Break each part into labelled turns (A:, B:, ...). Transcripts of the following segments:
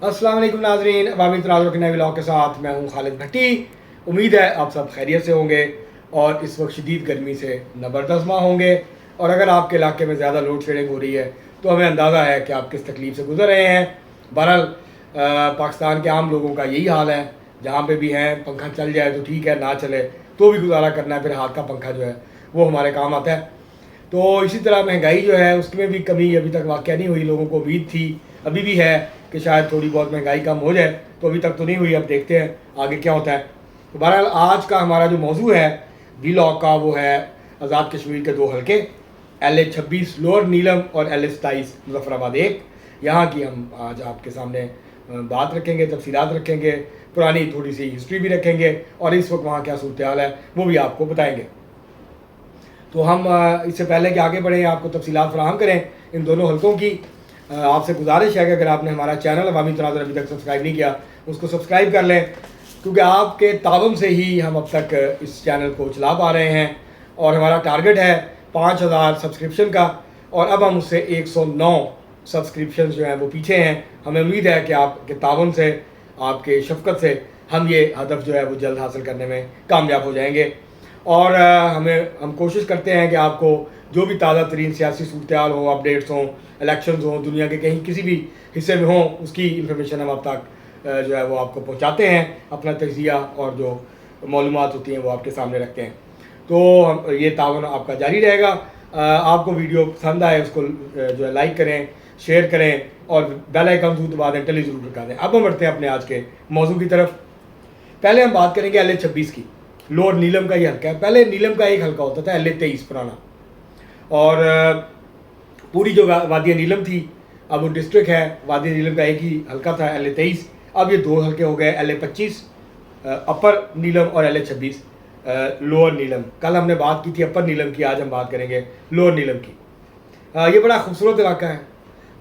A: अस्सलाम वालेकुम नाज़रीन, अवामी तनाज़ुर के नए व्लॉग के साथ मैं हूं खालिद भट्टी। उम्मीद है आप सब खैरियत से होंगे और इस वक्त शदीद गर्मी से नबरदस्मा होंगे। और अगर आपके इलाके में ज़्यादा लोड शेडिंग हो रही है तो हमें अंदाज़ा है कि आप किस तकलीफ़ से गुजर रहे हैं। बहरहाल पाकिस्तान के आम लोगों का यही हाल है, जहाँ पे भी हैं पंखा चल जाए तो ठीक है, ना चले तो भी गुजारा करना है, फिर हाथ का पंखा जो है वो हमारे काम आता है। तो इसी तरह महंगाई जो है उसमें भी कमी अभी तक वाक़या नहीं हुई। लोगों को उम्मीद थी, अभी भी है कि शायद थोड़ी बहुत महंगाई कम हो जाए, तो अभी तक तो नहीं हुई। अब देखते हैं आगे क्या होता है। तो बहरहाल आज का हमारा जो मौजू है व्लॉग का वो है आज़ाद कश्मीर के दो हलके, LA-26 लोअर नीलम और LA-27 मुजफ्फराबाद 1। यहाँ की हम आज आपके सामने बात रखेंगे, तफसीलात रखेंगे, पुरानी थोड़ी सी हिस्ट्री भी रखेंगे और इस वक्त वहाँ क्या सूरत हाल है वो भी आपको बताएंगे। तो हम इससे पहले कि आगे बढ़ें, आपको तफसीलात फराहम करें इन दोनों हलकों की। आपसे गुजारिश है कि अगर आपने हमारा चैनल अवामी तनाज़ुर अभी तक सब्सक्राइब नहीं किया उसको सब्सक्राइब कर लें, क्योंकि आपके तावन से ही हम अब तक इस चैनल को चला पा रहे हैं। और हमारा टारगेट है 5000 सब्सक्रिप्शन का, और अब हम उससे 109 सब्सक्रिप्शन जो हैं वो पीछे हैं। हमें उम्मीद है कि आपके तावन से, आपके शफकत से हम ये हदफ जो है वो जल्द हासिल करने में कामयाब हो जाएंगे। और हम कोशिश करते हैं कि आपको जो भी ताज़ा तरीन सियासी सूरत हाल हो, अपडेट्स हों, इलेक्शंस हों, दुनिया के कहीं किसी भी हिस्से में हों, उसकी इंफॉर्मेशन हम अब तक जो है वो आपको पहुंचाते हैं। अपना तजिया और जो मालूमात होती हैं वो आपके सामने रखते हैं। तो ये तावन आपका जारी रहेगा। आपको वीडियो पसंद आए उसको जो है लाइक करें, शेयर करें और बेल आइकन जरूर दबा दें, टली जरूर लगा दें। अब हम बढ़ते हैं अपने आज के मौजू की तरफ। पहले हम बात करेंगे LA-26 की। लोअर नीलम का ये हल्का है। पहले नीलम का एक हल्का होता था LA-23 पुराना, और पूरी जो वादी नीलम थी अब वो डिस्ट्रिक्ट है। वादी नीलम का एक ही हल्का था LA-23, अब ये दो हल्के हो गए LA-25 अपर नीलम और LA-26 लोअर नीलम। कल हमने बात की थी अपर नीलम की, आज हम बात करेंगे लोअर नीलम की। ये बड़ा खूबसूरत इलाका है।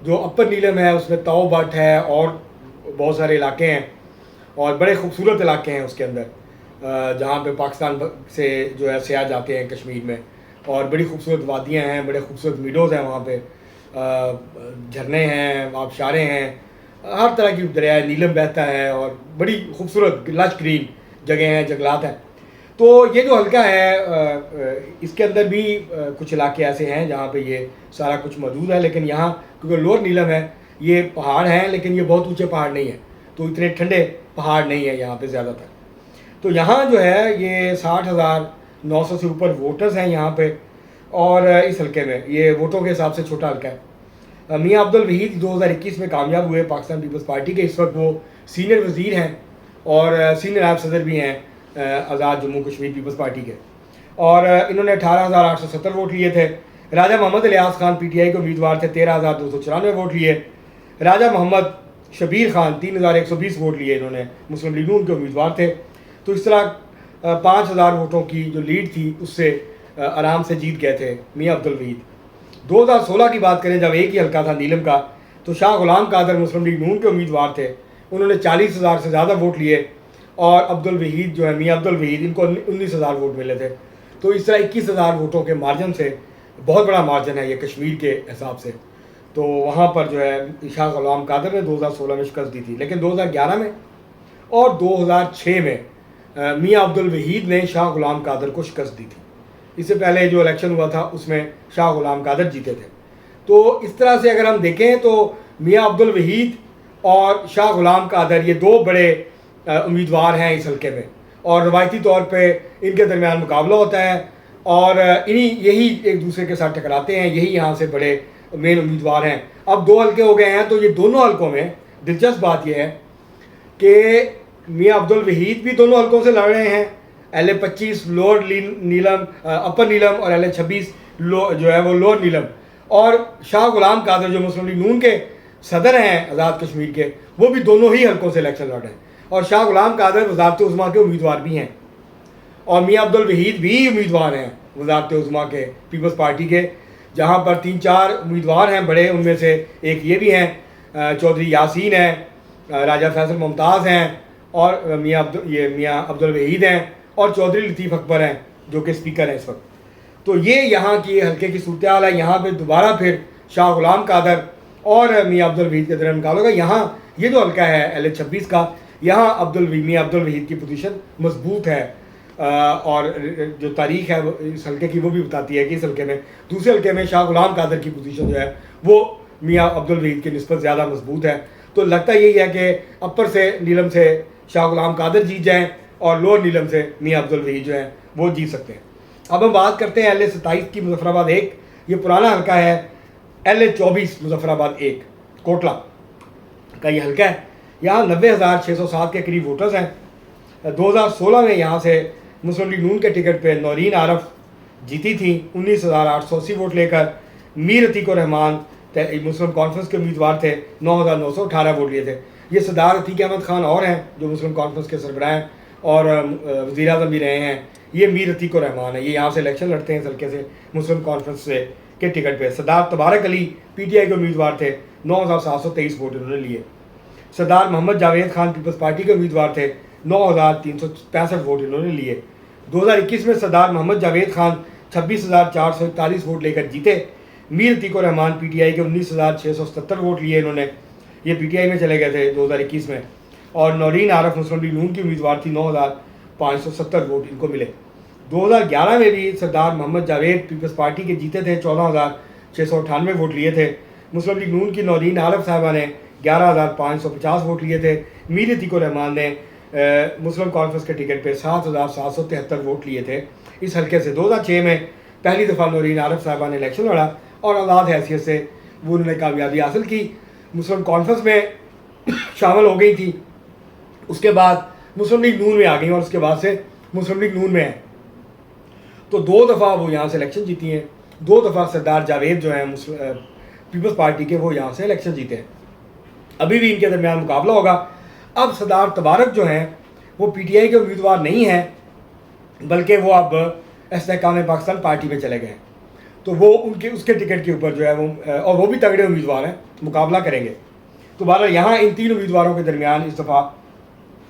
A: जो अपर नीलम है उसमें ताओ बट है और बहुत सारे इलाके हैं और बड़े खूबसूरत इलाके हैं उसके अंदर, जहाँ पे पाकिस्तान से जो है सयाह जाते हैं कश्मीर में। और बड़ी खूबसूरत वादियाँ हैं, बड़े खूबसूरत मीडोज़ हैं वहाँ पे, झरने हैं, आबशारें हैं, हर तरह की दरिया नीलम बहता है और बड़ी खूबसूरत लश ग्रीन जगह हैं, जंगलात हैं। तो ये जो हल्का है इसके अंदर भी कुछ इलाके ऐसे हैं जहाँ पे ये सारा कुछ मौजूद है। लेकिन यहाँ क्योंकि लोअर नीलम है, ये पहाड़ हैं लेकिन ये बहुत ऊँचे पहाड़ नहीं है, तो इतने ठंडे पहाड़ नहीं है यहाँ पर ज़्यादातर। तो यहाँ जो है ये 60,900 से ऊपर वोटर्स हैं यहाँ पे, और इस हल्के में ये वोटों के हिसाब से छोटा हल्का है। मियाँ अब्दुल वहीद 2021 में कामयाब हुए पाकिस्तान पीपल्स पार्टी के। इस वक्त वो सीनियर वज़ीर हैं और सीनियर नायब सदर भी हैं आज़ाद जम्मू कश्मीर पीपल्स पार्टी के। और इन्होंने 18,870 वोट लिए थे। राजा मोहम्मद इलियास खान PTI के उम्मीदवार थे, 13,294 वोट लिए। राजा मोहम्मद शबीर खान 3,120 वोट लिए, इन्होंने मुस्लिम लीग नून के उम्मीदवार थे। तो इस तरह 5,000 वोटों की जो लीड थी उससे आराम से जीत गए थे मियाँ अब्दुल वहीद। 2016 की बात करें जब एक ही हल्का था नीलम का, तो शाह गुलाम कादर मुस्लिम लीग नून के उम्मीदवार थे, उन्होंने 40,000 से ज़्यादा वोट लिए। और अब्दुल वहीद जो है मियाँ अब्दुल वहीद, इनको 19,000 वोट मिले थे। तो इस तरह 21,000 वोटों के मार्जिन से, बहुत बड़ा मार्जिन है ये कश्मीर के हिसाब से। तो वहाँ पर जो है शाह गुलाम कादर ने 2016 में शिकस्त दी थी। लेकिन 2011 में और 2006 में मियाँ अब्दुल वहीद ने शाह गुलाम कादर को शिकस्त दी थी। इससे पहले जो इलेक्शन हुआ था उसमें शाह गुलाम कादर जीते थे। तो इस तरह से अगर हम देखें तो मियाँ अब्दुल वहीद और शाह गुलाम कादर ये दो बड़े उम्मीदवार हैं इस हल्के में, और रवायती तौर पे इनके दरमियान मुकाबला होता है और यही एक दूसरे के साथ टकराते हैं। यही यहाँ से बड़े मेन उम्मीदवार हैं। अब दो हल्के हो गए हैं, तो ये दोनों हल्कों में दिलचस्प बात यह है कि मियाँ अब्दुल वहीद भी दोनों हल्कों से लड़ रहे हैं। LA-25 लोअर नीलम अपर नीलम और LA-26 जो है वो लोअर नीलम। और शाह गुलाम कादर जो मुस्लिम लीग नून के सदर हैं आज़ाद कश्मीर के, वो भी दोनों ही हल्कों से इलेक्शन लड़ रहे हैं। और शाह गुलाम कादर वज़ारत उज़्मा के उम्मीदवार भी हैं, और मियाँ अब्दुल वहीद भी उम्मीदवार हैं वज़ारत उज़्मा के पीपल्स पार्टी के, जहाँ पर 3-4 उम्मीदवार हैं बड़े। उनमें से एक ये भी हैं, चौधरी यासीन हैं, राजा फैसल मुमताज़ हैं, और मियाँ अब्दुल वहीद हैं, और चौधरी लतीफ़ अकबर हैं जो कि स्पीकर हैं इस वक्त। तो ये यहाँ की हल्के की सूरत हाल है। यहाँ पे दोबारा फिर शाह गुलाम कादर और मियाँ अब्दुल वहीद के दरमियान मुकाबला होगा। यहाँ یہ جو حلقہ ہے LH26 کا، یہاں میاں عبدالوحید کی پوزیشن مضبوط ہے، اور جو تاریخ ہے اس حلقے کی وہ بھی بتاتی ہے کہ اس حلقے میں، دوسرے حلقے میں شاہ غلام قادر کی پوزیشن جو ہے وہ میاں عبدالوحید کی نسبت زیادہ مضبوط ہے. تو لگتا یہی ہے کہ اپر سے نیلم سے شاہ غلام قادر جیت جائیں اور لوور نیلم سے میاں عبدالوحید جو ہیں وہ جیت سکتے ہیں. اب ہم بات کرتے ہیں LH27 کی، مظفر آباد 1. یہ پرانا حلقہ ہے. LH24 مظفر آباد 1 کوٹلہ کا یہ حلقہ ہے. یہاں 90,607 کے قریب ووٹرز ہیں. 2016 میں یہاں سے مسلم لیگ نون کے ٹکٹ پہ نورین عارف جیتی تھیں 19,880 ووٹ لے کر. میر عتیق الرحمان مسلم کانفرنس کے امیدوار تھے، 9,918 ووٹ لیے تھے. یہ صدار عتیق احمد خان اور ہیں جو مسلم کانفرنس کے سربراہ ہیں اور وزیر اعظم بھی رہے ہیں. یہ میر عتیق الرحمان ہے، یہ یہاں سے الیکشن لڑتے ہیں اس حلقے سے مسلم کانفرنس سے کے ٹکٹ پہ. سردار تبارک علی PTI کے امیدوار تھے، 9,723 ووٹ انہوں نے لیے. سردار محمد جاوید خان پیپلز پارٹی کے امیدوار تھے، 9,365 ووٹ انہوں نے لیے. 2021 میں سردار محمد جاوید خان 26,441 ووٹ لے کر جیتے. میر عتیق الرحمان PTI کے 19,677 ووٹ لیے انہوں نے، یہ PTI میں چلے گئے تھے 2021 میں. اور نورین عارف مسلم لیگ نون کی امیدوار تھی، 9,570 ووٹ ان کو ملے. 2011 میں بھی سردار محمد جاوید پیپلز پارٹی کے جیتے تھے، 14,698 ووٹ لیے تھے. مسلم لیگ نون کی نورین عارف صاحبہ نے 11,550 ووٹ لیے تھے. میر عتیق الرحمان نے مسلم کانفرنس کے ٹکٹ پہ 7,773 ووٹ لیے تھے اس حلقے سے. 2006 میں پہلی دفعہ نورین عارف صاحبہ نے الیکشن لڑا اور آزاد حیثیت سے وہ انہوں نے کامیابی حاصل کی. مسلم کانفرنس میں شامل ہو گئی تھی، اس کے بعد مسلم لیگ نون میں آ گئی اور اس کے بعد سے مسلم لیگ نون میں ہیں. تو 2 دفعہ وہ یہاں سے الیکشن جیتی ہیں. 2 دفعہ سردار جاوید جو ہیں پیپلز پارٹی کے، وہ یہاں سے الیکشن جیتے ہیں. ابھی بھی ان کے درمیان مقابلہ ہوگا. اب سردار تبارک جو ہیں وہ PTI کے امیدوار نہیں ہیں، بلکہ وہ اب استحکام پاکستان پارٹی میں چلے گئے ہیں. تو وہ اس کے ٹکٹ کے اوپر جو ہے وہ، اور وہ بھی تگڑے امیدوار ہیں، مقابلہ کریں گے. تو بہرحال یہاں ان 3 امیدواروں کے درمیان اس دفعہ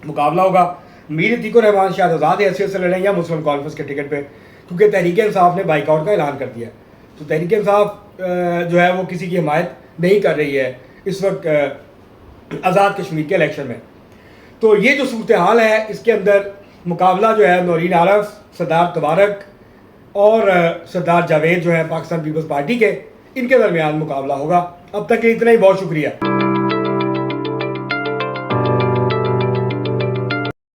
A: مقابلہ ہوگا. میر عتیق الرحمان شاید آزاد حیثیت سے لڑیں یا مسلم کانفرنس کے ٹکٹ پہ، کیونکہ تحریک انصاف نے بائیک آؤٹ کا اعلان کر دیا. تو تحریک انصاف جو ہے وہ کسی کی حمایت نہیں کر رہی ہے اس وقت آزاد کشمیر کے الیکشن میں. تو یہ جو صورتحال ہے اس کے اندر مقابلہ جو ہے نورین عارف، سردار تبارک اور سردار جاوید جو ہیں پاکستان پیپلز پارٹی کے، ان کے درمیان مقابلہ ہوگا. اب تک اتنا ہی، بہت شکریہ.